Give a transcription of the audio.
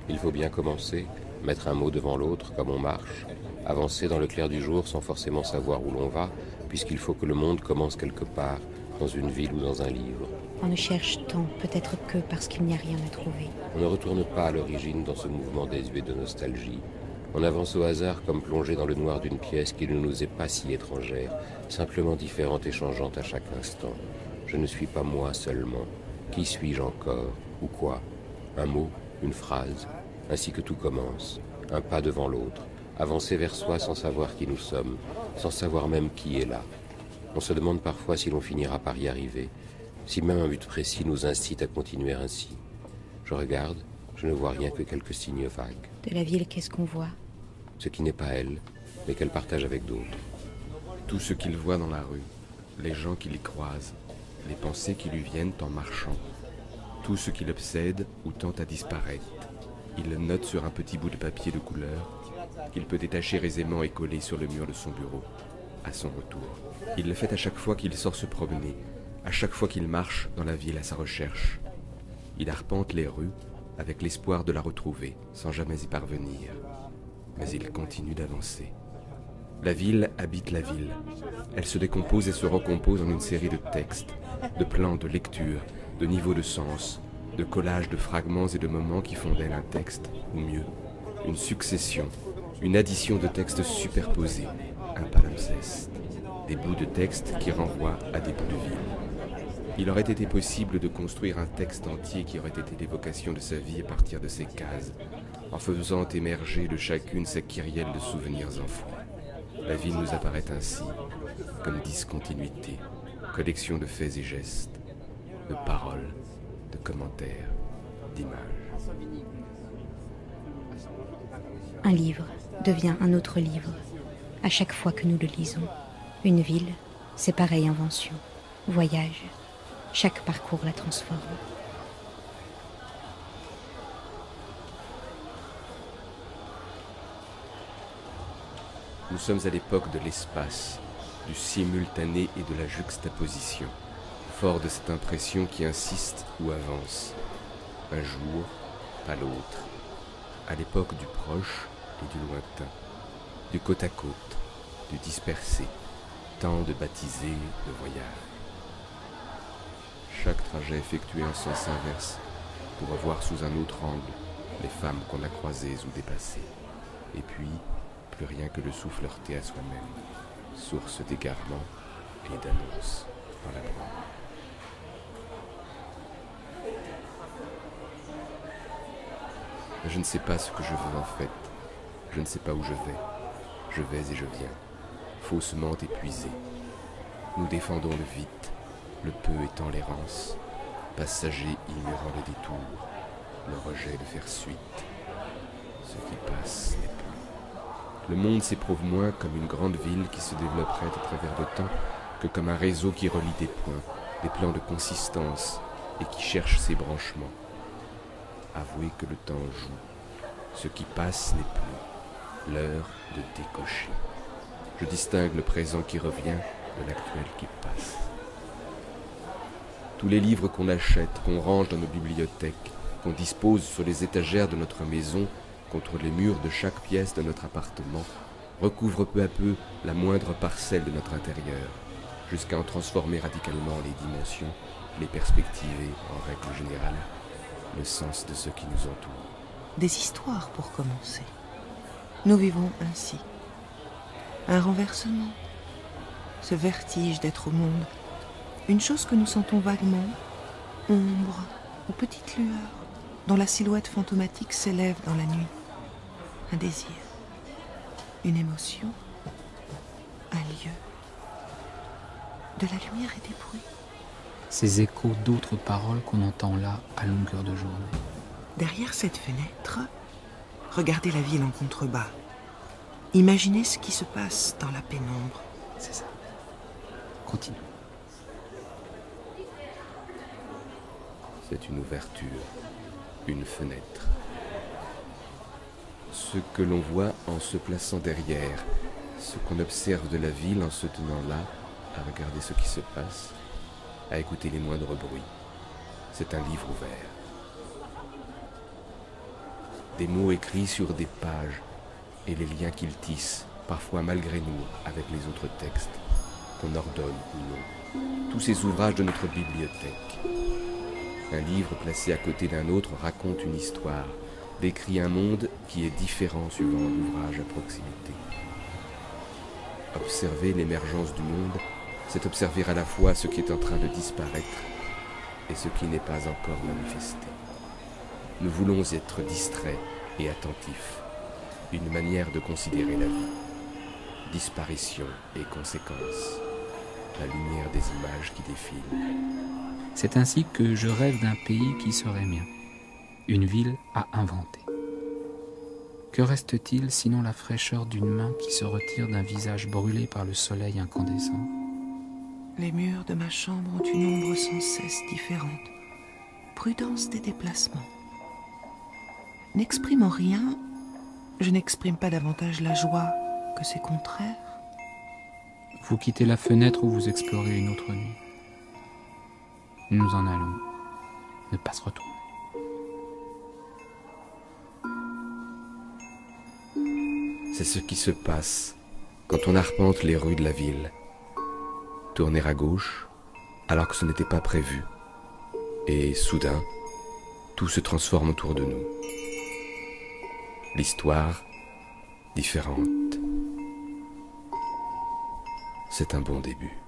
Il faut bien commencer, mettre un mot devant l'autre comme on marche, avancer dans le clair du jour sans forcément savoir où l'on va, puisqu'il faut que le monde commence quelque part, dans une ville ou dans un livre. On ne cherche tant, peut-être que parce qu'il n'y a rien à trouver. On ne retourne pas à l'origine dans ce mouvement désuet de nostalgie. On avance au hasard comme plongé dans le noir d'une pièce qui ne nous est pas si étrangère, simplement différente et changeante à chaque instant. Je ne suis pas moi seulement. Qui suis-je encore? Ou quoi? Un mot? Une phrase? Ainsi que tout commence. Un pas devant l'autre. Avancer vers soi sans savoir qui nous sommes, sans savoir même qui est là. On se demande parfois si l'on finira par y arriver, si même un but précis nous incite à continuer ainsi. Je regarde, je ne vois rien que quelques signes vagues. De la ville, qu'est-ce qu'on voit? Ce qui n'est pas elle, mais qu'elle partage avec d'autres. Tout ce qu'il voit dans la rue, les gens qui l'y croisent, les pensées qui lui viennent en marchant, tout ce qui l'obsède ou tente à disparaître. Il le note sur un petit bout de papier de couleur qu'il peut détacher aisément et coller sur le mur de son bureau, à son retour. Il le fait à chaque fois qu'il sort se promener, à chaque fois qu'il marche dans la ville à sa recherche. Il arpente les rues avec l'espoir de la retrouver, sans jamais y parvenir. Mais il continue d'avancer. La ville habite la ville. Elle se décompose et se recompose en une série de textes, de plans de lecture, de niveaux de sens, de collages de fragments et de moments qui font d'elle un texte, ou mieux, une succession, une addition de textes superposés, un palimpseste, des bouts de texte qui renvoient à des bouts de ville. Il aurait été possible de construire un texte entier qui aurait été l'évocation de sa vie à partir de ces cases, en faisant émerger de chacune sa kyrielle de souvenirs enfouis. La vie nous apparaît ainsi, comme discontinuité, collection de faits et gestes, de paroles, de commentaires, d'images. Un livre devient un autre livre, à chaque fois que nous le lisons. Une ville, c'est pareille invention, voyage. Chaque parcours la transforme. Nous sommes à l'époque de l'espace, du simultané et de la juxtaposition, fort de cette impression qui insiste ou avance. Un jour, pas l'autre. À l'époque du proche et du lointain, du côte à côte, du dispersé, temps de baptiser le voyage. Chaque trajet effectué en sens inverse pour revoir sous un autre angle les femmes qu'on a croisées ou dépassées. Et puis, plus rien que le souffle heurté à soi-même, source d'égarement et d'annonce dans la brume. Je ne sais pas ce que je veux en fait. Je ne sais pas où je vais. Je vais et je viens, faussement épuisé. Nous défendons le vite, le peu étant l'errance, passager ignorant le détour, le rejet de faire suite. Ce qui passe n'est plus. Le monde s'éprouve moins comme une grande ville qui se développerait à travers le temps que comme un réseau qui relie des points, des plans de consistance et qui cherche ses branchements. Avouez que le temps joue. Ce qui passe n'est plus. L'heure de décocher. Je distingue le présent qui revient de l'actuel qui passe. Tous les livres qu'on achète, qu'on range dans nos bibliothèques, qu'on dispose sur les étagères de notre maison, contre les murs de chaque pièce de notre appartement, recouvrent peu à peu la moindre parcelle de notre intérieur, jusqu'à en transformer radicalement les dimensions, les perspectives et, en règle générale, le sens de ce qui nous entoure. Des histoires pour commencer. Nous vivons ainsi. Un renversement. Ce vertige d'être au monde. Une chose que nous sentons vaguement, ombre ou petite lueur, dont la silhouette fantomatique s'élève dans la nuit. Un désir. Une émotion. Un lieu. De la lumière et des bruits. Ces échos d'autres paroles qu'on entend là à longueur de journée. Derrière cette fenêtre, regardez la ville en contrebas. Imaginez ce qui se passe dans la pénombre. C'est ça. Continue. C'est une ouverture, une fenêtre. Ce que l'on voit en se plaçant derrière, ce qu'on observe de la ville en se tenant là, à regarder ce qui se passe, à écouter les moindres bruits. C'est un livre ouvert. des mots écrits sur des pages et les liens qu'ils tissent, parfois malgré nous, avec les autres textes, qu'on ordonne ou non. Tous ces ouvrages de notre bibliothèque. Un livre placé à côté d'un autre raconte une histoire, décrit un monde qui est différent suivant l'ouvrage à proximité. Observer l'émergence du monde, c'est observer à la fois ce qui est en train de disparaître et ce qui n'est pas encore manifesté. Nous voulons être distraits et attentifs, une manière de considérer la vie. Disparition et conséquences, la lumière des images qui défilent. C'est ainsi que je rêve d'un pays qui serait mien, une ville à inventer. Que reste-t-il sinon la fraîcheur d'une main qui se retire d'un visage brûlé par le soleil incandescent? Les murs de ma chambre ont une ombre sans cesse différente. Prudence des déplacements. N'exprimant rien, je n'exprime pas davantage la joie que ses contraires. Vous quittez la fenêtre ou vous explorez une autre nuit. Nous en allons ne pas se retourner. C'est ce qui se passe quand on arpente les rues de la ville. Tourner à gauche alors que ce n'était pas prévu. Et soudain, tout se transforme autour de nous. L'histoire, différente. C'est un bon début.